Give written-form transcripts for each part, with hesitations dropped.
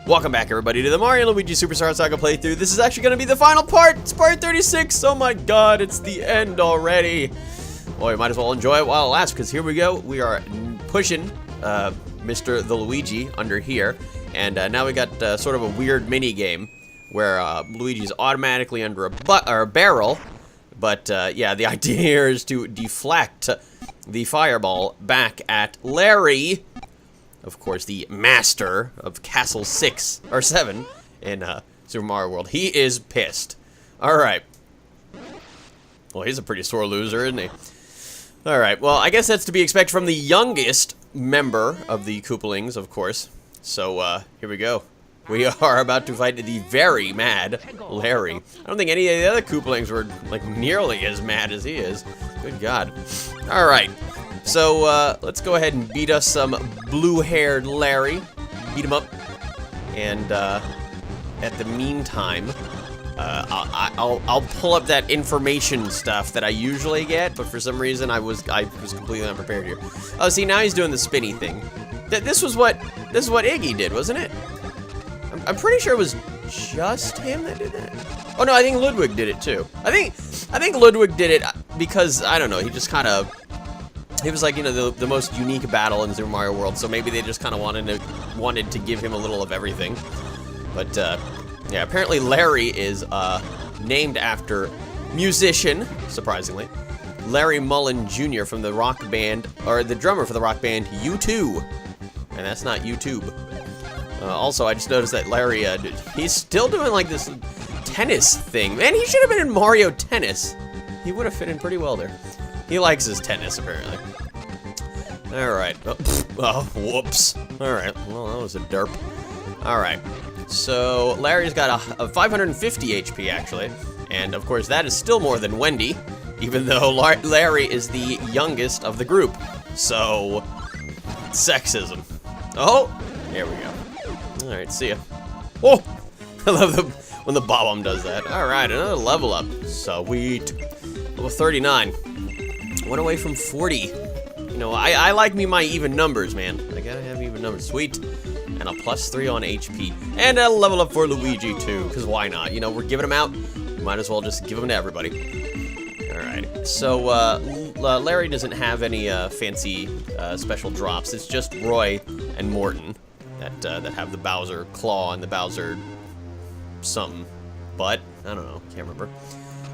Welcome back, everybody, to the Mario and Luigi Superstar Saga playthrough. This is actually going to be the final part. It's part 36. Oh my god, it's the end already. Well, you might as well enjoy it while it lasts, because here we go. We are pushing Mr. the Luigi under here, and now we got sort of a weird mini game where Luigi's automatically under a barrel. But yeah, the idea here is to deflect the fireball back at Larry. Of course, the master of Castle 6 or 7 in Super Mario World. He is pissed. All right. Well, he's a pretty sore loser, isn't he? All right. Well, I guess that's to be expected from the youngest member of the Koopalings, of course. So here we go. We are about to fight the very mad Larry. I don't think any of the other Koopalings were like nearly as mad as he is. Good God. All right. So, let's go ahead and beat us some blue-haired Larry. Beat him up. And, at the meantime, I'll pull up that information stuff that I usually get, but for some reason I was completely unprepared here. Oh, see, now he's doing the spinny thing. This is what Iggy did, wasn't it? I'm pretty sure it was just him that did that. Oh, no, I think Ludwig did it, too. I think Ludwig did it because, I don't know, he just kind of... He was like, you know, the most unique battle in Super Mario World, so maybe they just kind of wanted to give him a little of everything. But, yeah, apparently Larry is named after musician, surprisingly, Larry Mullen Jr. from the rock band, or the drummer for the rock band U2. And that's not YouTube. Also, I just noticed that Larry, he's still doing, like, this tennis thing. Man, he should have been in Mario Tennis. He would have fit in pretty well there. He likes his tennis, apparently. Alright. Oh, whoops. Alright. Well, that was a derp. Alright. So, Larry's got a 550 HP, actually. And, of course, that is still more than Wendy, even though Larry is the youngest of the group. So, sexism. Oh! There we go. Alright, see ya. Oh! I love when the Bob-omb does that. Alright, another level up. Sweet. Level 39. One away from 40. You know, I like me my even numbers, man. I gotta have even numbers. Sweet. And a +3 on HP. And a level up for Luigi, too, because why not? You know, we're giving them out. We might as well just give them to everybody. Alright. So, Larry doesn't have any fancy special drops. It's just Roy and Morton that have the Bowser claw and the Bowser something. But, I don't know. Can't remember.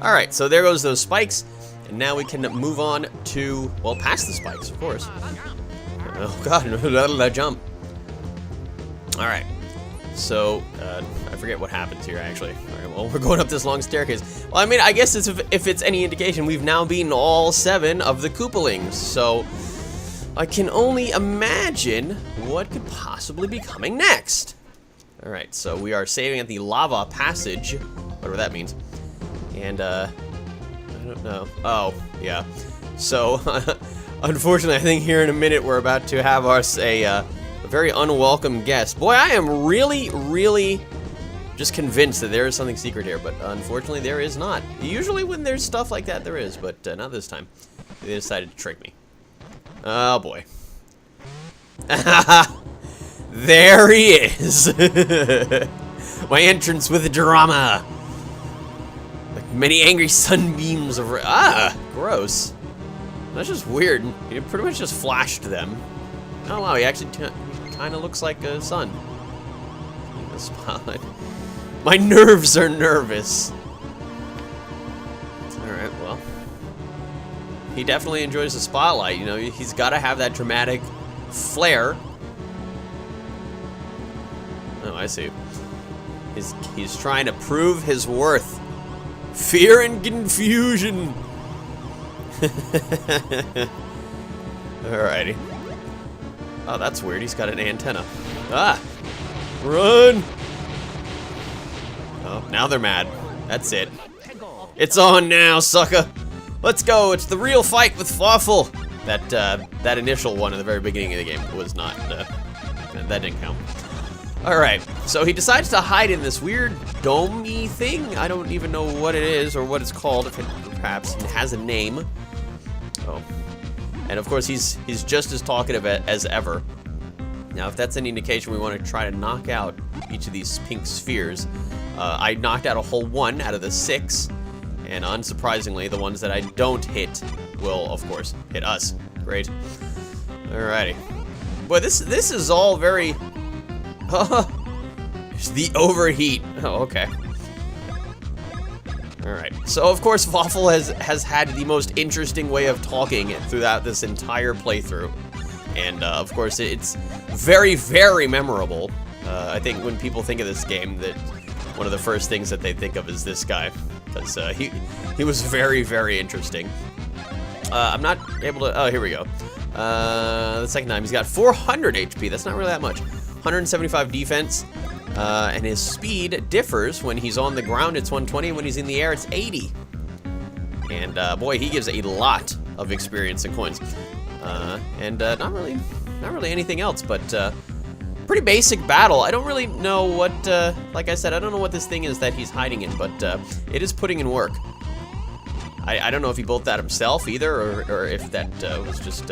Alright, so there goes those spikes. And now we can move on to, well, past the spikes, of course. Oh, God, that jump. All right. So, I forget what happens here, actually. All right, well, we're going up this long staircase. Well, I mean, I guess if it's any indication, we've now beaten all 7 of the Koopalings. So, I can only imagine what could possibly be coming next. All right, so we are saving at the lava passage, whatever that means. And, I don't know. Oh, yeah. So, unfortunately, I think here in a minute we're about to have us a very unwelcome guest. Boy, I am really, really just convinced that there is something secret here, but unfortunately there is not. Usually when there's stuff like that, there is, but not this time. They decided to trick me. Oh, boy. There he is! My entrance with drama! Many angry sunbeams of... gross. That's just weird. He pretty much just flashed them. Oh, wow, he actually kind of looks like a sun. The spotlight. My nerves are nervous. Alright, well. He definitely enjoys the spotlight. You know, he's got to have that dramatic flair. Oh, I see. He's trying to prove his worth. Fear and confusion. Alrighty. Oh, that's weird. He's got an antenna. Ah! Run! Oh, now they're mad. That's it. It's on now, sucker. Let's go. It's the real fight with Fawful. That initial one in the very beginning of the game was not. That didn't count. Alright, so he decides to hide in this weird dome-y thing. I don't even know what it is or what it's called, if it perhaps has a name. Oh. And of course he's just as talkative as ever. Now, if that's any indication, we want to try to knock out each of these pink spheres. I knocked out a whole 1 out of the 6, and unsurprisingly, the ones that I don't hit will, of course, hit us. Great. Alrighty. Boy, this is all very... It's the overheat. Oh, okay. Alright. So, of course, Fawful has had the most interesting way of talking throughout this entire playthrough. And, of course, it's very, very memorable. I think when people think of this game, that one of the first things that they think of is this guy. Because he was very, very interesting. I'm not able to... Oh, here we go. The second time, he's got 400 HP. That's not really that much. 175 defense. And his speed differs. When he's on the ground, it's 120. When he's in the air, it's 80. And, boy, he gives a lot of experience and coins. And not really anything else, but pretty basic battle. I don't really know what, like I said, I don't know what this thing is that he's hiding in, but it is putting in work. I don't know if he built that himself either, or if that was just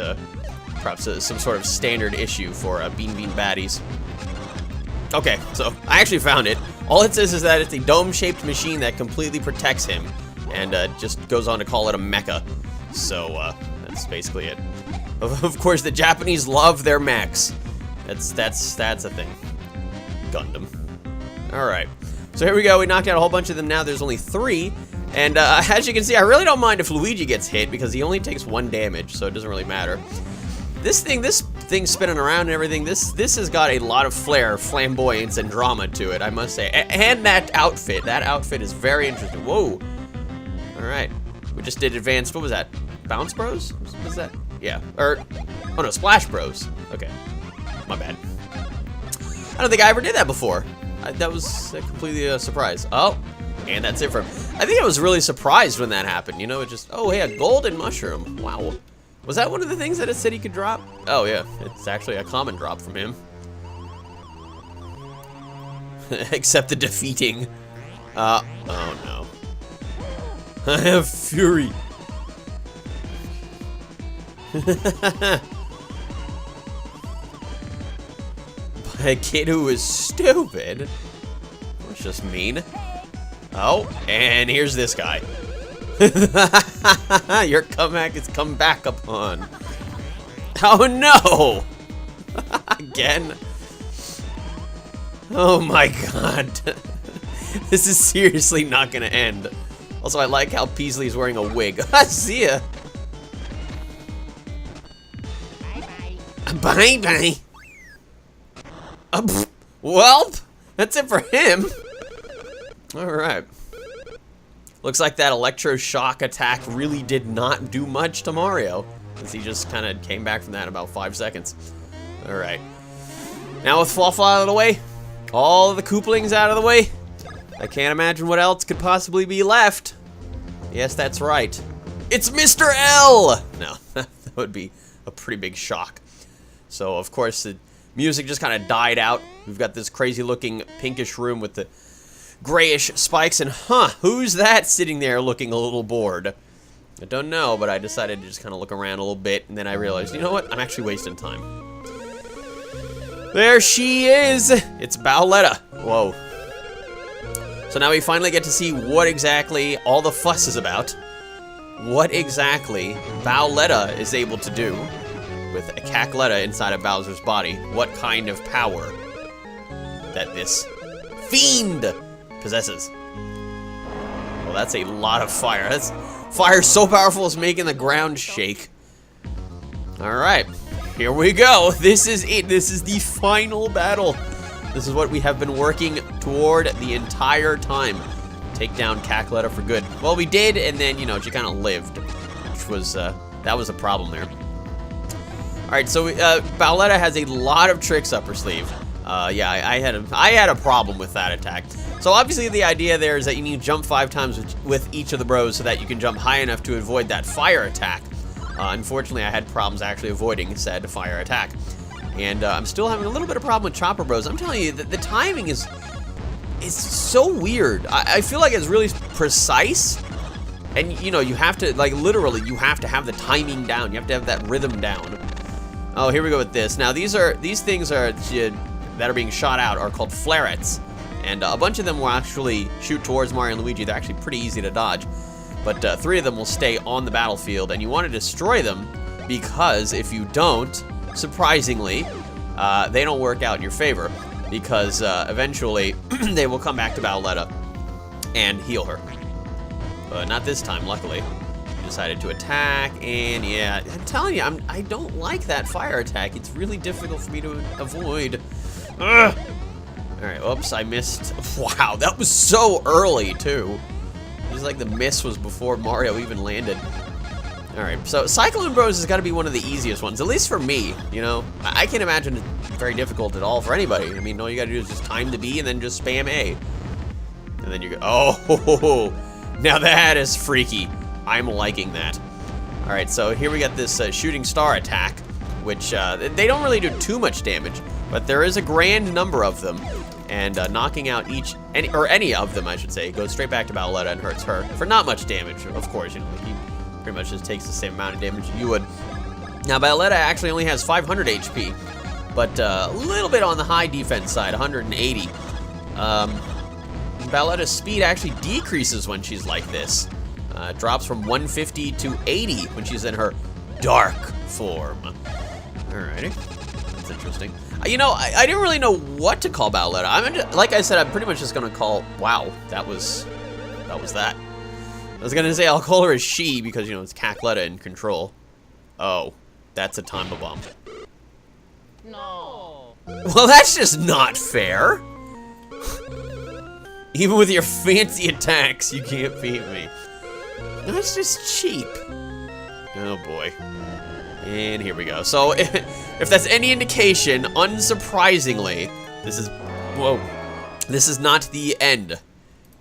perhaps some sort of standard issue for Bean baddies. Okay, so I actually found it. All it says is that it's a dome-shaped machine that completely protects him, and just goes on to call it a mecha. So that's basically it. Of course, the Japanese love their mechs. That's a thing. Gundam. All right. So here we go. We knocked out a whole bunch of them. Now there's only 3. And as you can see, I really don't mind if Luigi gets hit because he only takes 1 damage, so it doesn't really matter. This thing spinning around and everything, this has got a lot of flair, flamboyance, and drama to it, I must say. And that outfit is very interesting. Whoa. All right. We just did advanced, what was that? Bounce Bros? What was that? Yeah. Oh no, Splash Bros. Okay. My bad. I don't think I ever did that before. That was completely a surprise. Oh. And that's it for him. I think I was really surprised when that happened. You know, it just... Oh, hey, a golden mushroom. Wow. Was that one of the things that it said he could drop? Oh, yeah. It's actually a common drop from him. Except the defeating. Oh, no. I have fury. By a kid who is stupid. That's just mean. Oh, and here's this guy. Your comeback is come back upon. Oh no! Again? Oh my god. This is seriously not gonna end. Also, I like how Peasley's wearing a wig. See ya! Bye bye. Well, that's it for him. Alright. Looks like that electroshock attack really did not do much to Mario, since he just kind of came back from that in about 5 seconds. Alright. Now with Fawful out of the way, all of the Koopalings out of the way, I can't imagine what else could possibly be left. Yes, that's right. It's Mr. L! No, that would be a pretty big shock. So, of course, the music just kind of died out. We've got this crazy-looking pinkish room with the grayish spikes, and who's that sitting there looking a little bored? I don't know, but I decided to just kind of look around a little bit, and then I realized, you know what? I'm actually wasting time. There she is! It's Cackletta. Whoa. So now we finally get to see what exactly all the fuss is about. What exactly Cackletta is able to do with a Cackletta inside of Bowser's body. What kind of power that this fiend possesses. Well, that's a lot of fire. That's fire so powerful it's making the ground shake. Alright, here we go. This is it. This is the final battle. This is what we have been working toward the entire time. Take down Cackletta for good. Well, we did, and then, you know, she kind of lived, which was, that was a problem there. Alright, so Cackletta has a lot of tricks up her sleeve. Yeah, I had a problem with that attack. So obviously the idea there is that you need to jump 5 times with each of the bros so that you can jump high enough to avoid that fire attack. Unfortunately, I had problems actually avoiding said fire attack. And I'm still having a little bit of problem with Chopper Bros. I'm telling you, the timing is so weird. I feel like it's really precise. And, you know, you have to, like, literally, you have to have the timing down. You have to have that rhythm down. Oh, here we go with this. Now, these things that are being shot out are called flarets. And a bunch of them will actually shoot towards Mario and Luigi. They're actually pretty easy to dodge. But 3 of them will stay on the battlefield, and you want to destroy them because if you don't, surprisingly, they don't work out in your favor because eventually they will come back to Cackletta and heal her. But not this time, luckily. She decided to attack, and yeah, I'm telling you, I don't like that fire attack. It's really difficult for me to avoid. Ugh. All right, oops, I missed. Wow, that was so early, too. It was like the miss was before Mario even landed. All right, so Cyclone Bros has got to be one of the easiest ones, at least for me, you know? I can't imagine it's very difficult at all for anybody. I mean, all you got to do is just time the B and then just spam A. And then you go, oh, now that is freaky. I'm liking that. All right, so here we got this shooting star attack, which they don't really do too much damage, but there is a grand number of them. And knocking out any of them, I should say, goes straight back to Cackletta and hurts her for not much damage. Of course, you know, he pretty much just takes the same amount of damage you would. Now, Cackletta actually only has 500 HP, but a little bit on the high defense side, 180. Cackleta's speed actually decreases when she's like this. Drops from 150 to 80 when she's in her dark form. Alrighty, that's interesting. You know, I didn't really know what to call Cackletta. Like I said, I'm pretty much just gonna call. Wow, that was that. I was gonna say I'll call her a she because you know it's Cackletta in control. Oh, that's a time bomb. No. Well, that's just not fair. Even with your fancy attacks, you can't beat me. That's just cheap. Oh boy. And here we go. So, if that's any indication, unsurprisingly, this is not the end.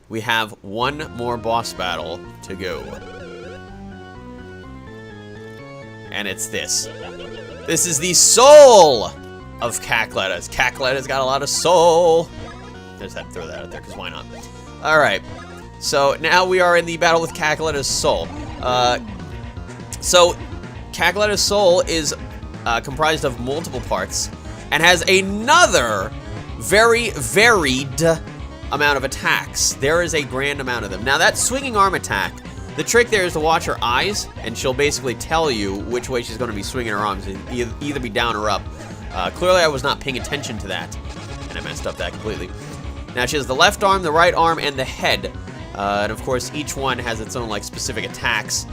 We have one more boss battle to go. And it's this. This is the soul of Cackletta. Cackletta's got a lot of soul. I just have to throw that out there, because why not? Alright. So, now we are in the battle with Cackletta's soul. Cackletta's soul is comprised of multiple parts and has another very varied amount of attacks. There is a grand amount of them. Now that swinging arm attack, the trick there is to watch her eyes and she'll basically tell you which way she's going to be swinging her arms, either be down or up. Clearly I was not paying attention to that and I messed up that completely. Now she has the left arm, the right arm, and the head. And of course each one has its own like specific attacks.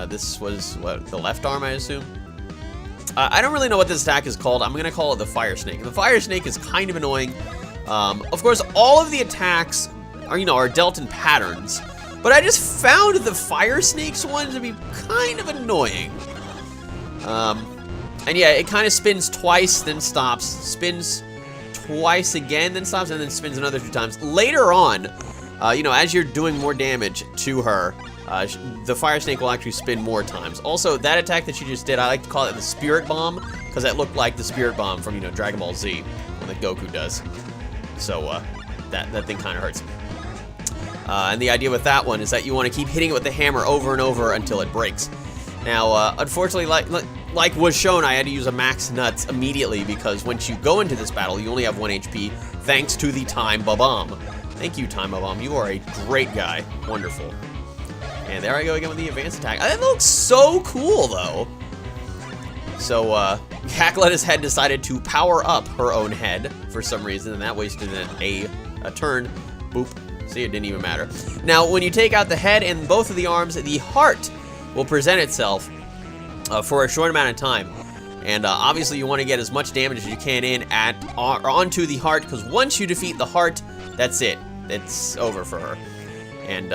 This was, what, the left arm, I assume? I don't really know what this attack is called. I'm going to call it the Fire Snake. The Fire Snake is kind of annoying. Of course, all of the attacks are dealt in patterns. But I just found the Fire Snake's one to be kind of annoying. And yeah, it kind of spins twice, then stops. Spins twice again, then stops, and then spins another 2 times. Later on, as you're doing more damage to her, the Fire Snake will actually spin more times. Also, that attack that she just did, I like to call it the Spirit Bomb, because that looked like the Spirit Bomb from, Dragon Ball Z, when that Goku does. So, that thing kind of hurts. And the idea with that one is that you want to keep hitting it with the hammer over and over until it breaks. Now, unfortunately, like was shown, I had to use a max nuts immediately, because once you go into this battle, you only have 1 HP, thanks to the Time Bomb. Thank you, Time Bomb. You are a great guy. Wonderful. And there I go again with the advanced attack. That looks so cool, though. So, Cackletta's head decided to power up her own head for some reason, and that wasted a turn. Boop. See, it didn't even matter. Now, when you take out the head and both of the arms, the heart will present itself for a short amount of time. And obviously, you want to get as much damage as you can in onto the heart, because once you defeat the heart, that's it. It's over for her. And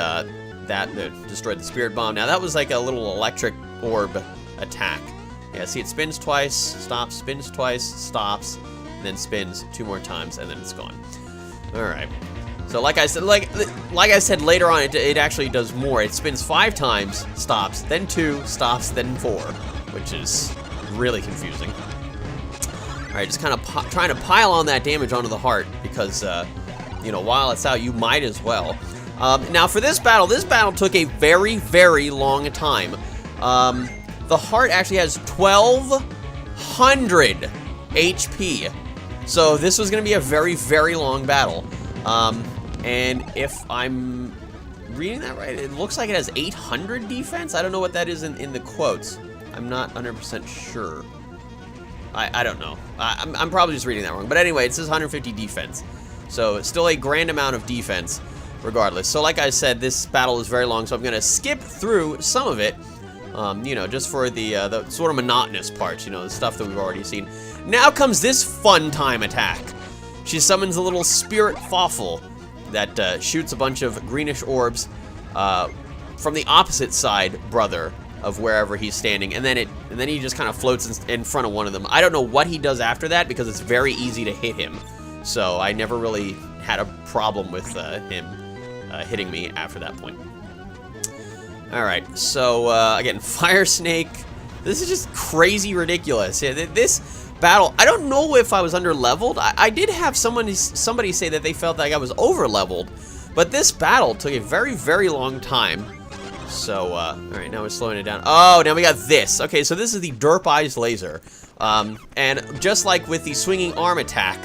that destroyed the Spirit Bomb. Now, that was like a little electric orb attack. Yeah, see, it spins twice, stops, spins twice, stops, and then spins 2 more times, and then it's gone. All right. So, like I said, like I said later on, it actually does more. It spins 5 times, stops, then 2, stops, then 4, which is really confusing. All right, just kind of trying to pile on that damage onto the heart because, while it's out, you might as well. Now, for this battle took a very, very long time. The heart actually has 12 800 HP. So this was going to be a very, very long battle. And if I'm reading that right, it looks like it has 800 defense. I don't know what that is in the quotes. I'm not 100% sure. I don't know. I'm probably just reading that wrong. But anyway, it says 150 defense. So it's still a grand amount of defense regardless. So like I said, this battle is very long, so I'm going to skip through some of it. You know, just for the sort of monotonous parts, you know, the stuff that we've already seen. Now comes this fun time attack. She summons a little spirit Fawful that shoots a bunch of greenish orbs from the opposite side, brother, of wherever he's standing, and then he just kind of floats in front of one of them. I don't know what he does after that because it's very easy to hit him. So I never really had a problem with him hitting me after that point. All right, so again, Fire Snake. This is just crazy ridiculous. Yeah, this battle, I don't know if I was under-leveled. I did have somebody say that they felt like I was over-leveled, but this battle took a very, very long time. So, all right, now we're slowing it down. Oh, now we got this. Okay, so this is the Derp Eyes Laser. And just like with the swinging arm attack,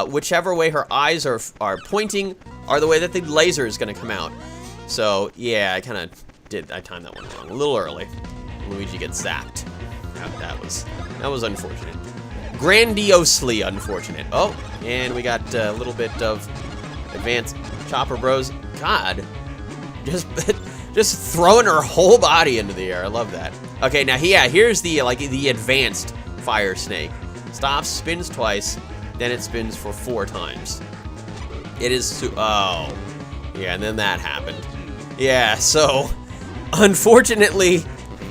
whichever way her eyes are pointing are the way that the laser is going to come out. So, yeah, I timed that one wrong. A little early. Luigi gets zapped. That was unfortunate. Grandiosely unfortunate. Oh, and we got a little bit of advanced Chopper Bros. God. Just throwing her whole body into the air. I love that. Okay, now here's the advanced Fire Snake. Stops, spins twice, then it spins for 4 times. It is oh. Yeah, and then that happened. Yeah, so unfortunately,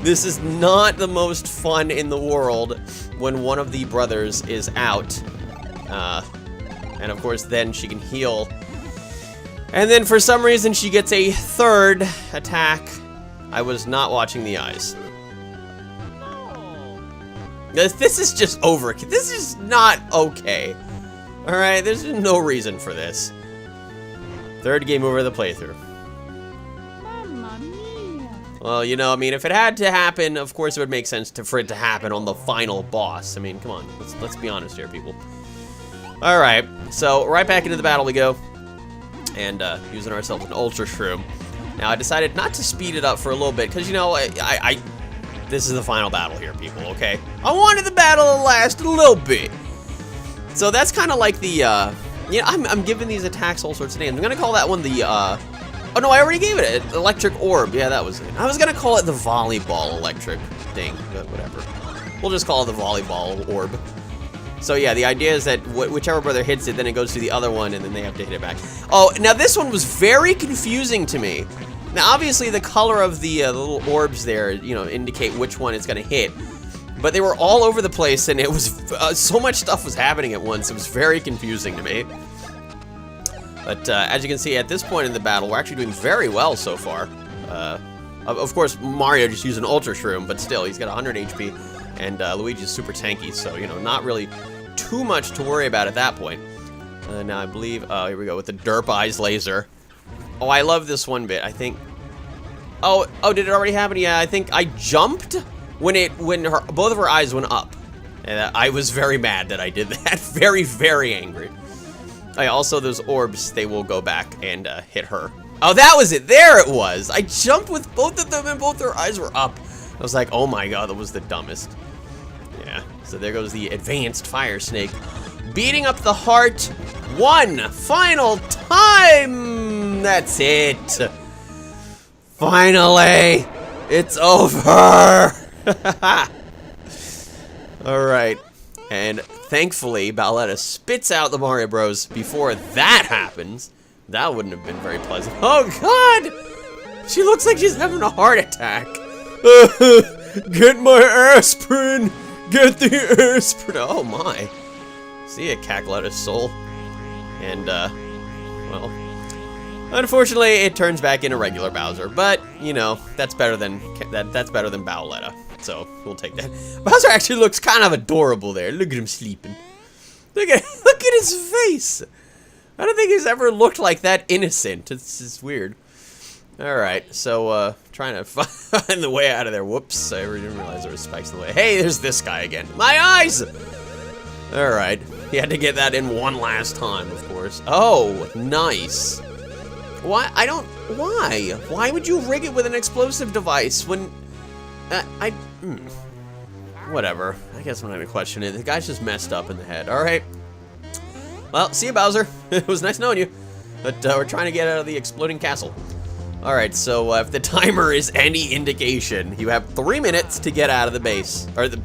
this is not the most fun in the world when one of the brothers is out. And of course, then she can heal. And then for some reason, she gets a 3rd attack. I was not watching the eyes. This is just overkill. This is not okay. Alright, there's no reason for this. 3rd game over the playthrough. Well, you know, I mean, if it had to happen, of course it would make sense for it to happen on the final boss. I mean, come on, let's be honest here, people. Alright, so right back into the battle we go. And using ourselves an Ultra Shroom. Now, I decided not to speed it up for a little bit, because, you know, this is the final battle here, people, okay? I wanted the battle to last a little bit. So that's kind of like the, you know, I'm giving these attacks all sorts of names. I'm going to call that one the, oh, no, I already gave it an electric orb. Yeah, that was it. I was going to call it the volleyball electric thing, but whatever. We'll just call it the volleyball orb. So yeah, the idea is that whichever brother hits it, then it goes to the other one, and then they have to hit it back. Oh, now this one was very confusing to me. Now, obviously, the color of the little orbs there, you know, indicate which one it's going to hit. But they were all over the place, and it was so much stuff was happening at once. It was very confusing to me. But as you can see, at this point in the battle, we're actually doing very well so far. Of course, Mario just used an Ultra Shroom, but still, he's got 100 HP. And Luigi's super tanky, so, you know, not really too much to worry about at that point. Now, I believe, oh, here we go with the Derp Eyes Laser. Oh, I love this one bit, I think. Oh, did it already happen? Yeah, I think I jumped when both of her eyes went up. And I was very mad that I did that. Very, very angry. Oh, yeah, also, those orbs, they will go back and hit her. Oh, that was it. There it was. I jumped with both of them, and both their eyes were up. I was like, oh my god, that was the dumbest. Yeah, so there goes the advanced Fire Snake. Beating up the heart one final time! That's it. Finally, it's over! Alright, and thankfully, Bowletta spits out the Mario Bros. Before that happens. That wouldn't have been very pleasant. Oh god! She looks like she's having a heart attack. Get my aspirin! Get the aspirin! Oh my. See ya, Cackletta's soul. And, well, unfortunately, it turns back into regular Bowser. But, you know, that's better than Bowletta. So, we'll take that. Bowser actually looks kind of adorable there. Look at him sleeping. Look at his face! I don't think he's ever looked like that innocent. It's weird. Alright, so, trying trying to find the way out of there. Whoops, I didn't realize there were spikes in the way. Hey, there's this guy again. My eyes! Alright, he had to get that in one last time, of course. Oh, nice. Why? Why? Why would you rig it with an explosive device when... Whatever. I guess I'm not even questioning it. The guy's just messed up in the head. Alright. Well, see you, Bowser. It was nice knowing you. But we're trying to get out of the exploding castle. Alright, so if the timer is any indication, you have 3 minutes to get out of the base. Or the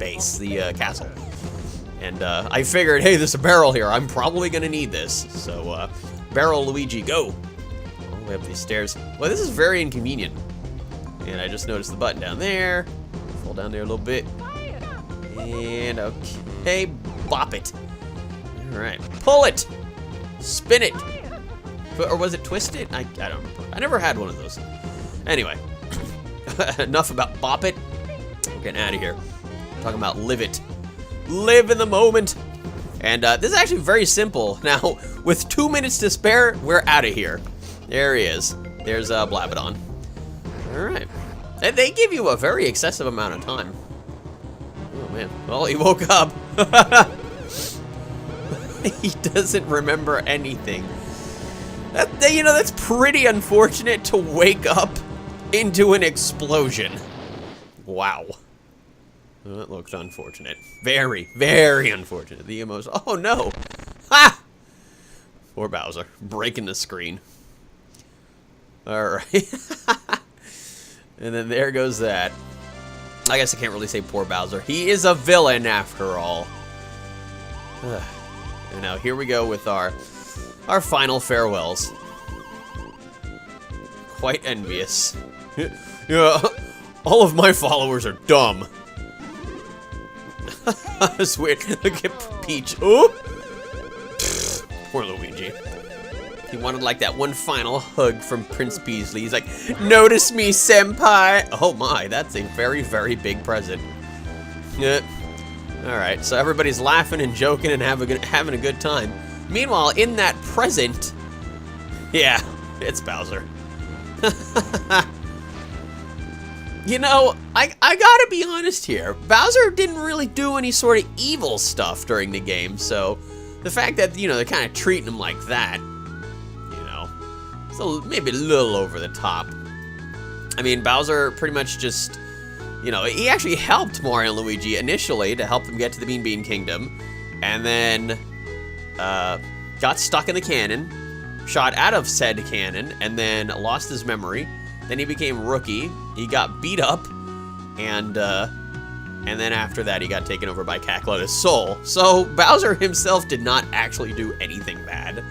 castle. And I figured, hey, there's a barrel here. I'm probably going to need this. So, barrel Luigi, go. All the way up these stairs. Well, this is very inconvenient. And I just noticed the button down there. Fall down there a little bit. And okay, bop it. All right, pull it, spin it, or was it twist it? I don't remember. I never had one of those. Anyway, enough about bop it. We're getting out of here. We're talking about live it, live in the moment. And this is actually very simple. Now, with 2 minutes to spare, we're out of here. There he is. There's Blabidon. All right, and they give you a very excessive amount of time. Oh man, well, he woke up. He doesn't remember anything. That's pretty unfortunate to wake up into an explosion. Wow. That looks unfortunate. Very, very unfortunate. The emotion. Oh no. Ha! Poor Bowser. Breaking the screen. Alright. And then there goes that. I guess I can't really say poor Bowser. He is a villain after all. And now here we go with our final farewells. Quite envious. Yeah, all of my followers are dumb. That's weird. Look at Peach. Oh, poor Luigi. He wanted like that one final hug from Prince Peasley. He's like, notice me, senpai. Oh my, that's a very, very big present. Yeah. All right, so everybody's laughing and joking and having a good time. Meanwhile, in that present, yeah, it's Bowser. You know, I gotta be honest here. Bowser didn't really do any sort of evil stuff during the game, so the fact that, you know, they're kind of treating him like that, you know, it's maybe a little over the top. I mean, Bowser pretty much just, you know, he actually helped Mario and Luigi initially to help them get to the Bean Kingdom, and then got stuck in the cannon, shot out of said cannon, and then lost his memory. Then he became Rookie. He got beat up, and then after that he got taken over by Cackletta's soul. So Bowser himself did not actually do anything bad.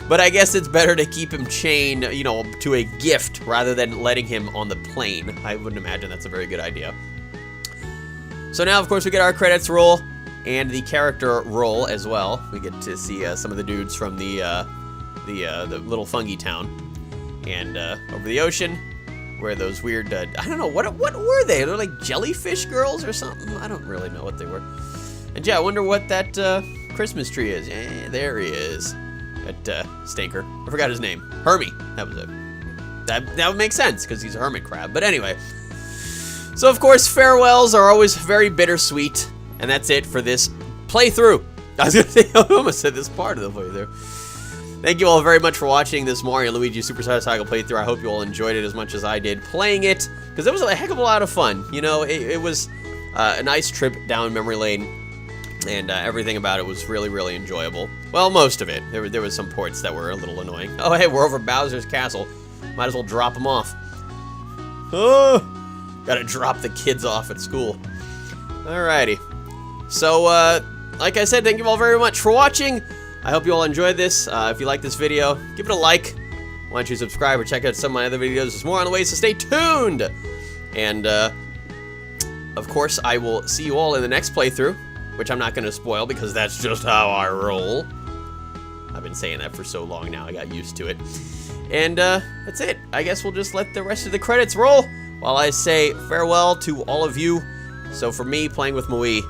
But I guess it's better to keep him chained, you know, to a gift rather than letting him on the plane. I wouldn't imagine that's a very good idea. So now, of course, we get our credits roll and the character roll as well. We get to see some of the dudes from the little fungi town. And over the ocean, where those weird, I don't know, what were they? They're like jellyfish girls or something? I don't really know what they were. And yeah, I wonder what that Christmas tree is. There he is. That stinker. I forgot his name. Hermie. That was it. That would make sense, because he's a hermit crab. But anyway. So, of course, farewells are always very bittersweet. And that's it for this playthrough. I was going to say, I almost said this part of the playthrough. Thank you all very much for watching this Mario & Luigi Superstar Saga playthrough. I hope you all enjoyed it as much as I did playing it, because it was a heck of a lot of fun. You know, it was a nice trip down memory lane, and everything about it was really, really enjoyable. Well, most of it. There was some ports that were a little annoying. Oh, hey, we're over Bowser's castle. Might as well drop him off. Oh, gotta drop the kids off at school. Alrighty. So, like I said, thank you all very much for watching. I hope you all enjoyed this. If you like this video, give it a like. Why don't you subscribe or check out some of my other videos? There's more on the way, so stay tuned. And, of course, I will see you all in the next playthrough, which I'm not going to spoil because that's just how I roll. I've been saying that for so long now, I got used to it. And, that's it. I guess we'll just let the rest of the credits roll while I say farewell to all of you. So for me, playing with Maui,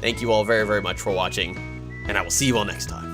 thank you all very, very much for watching, and I will see you all next time.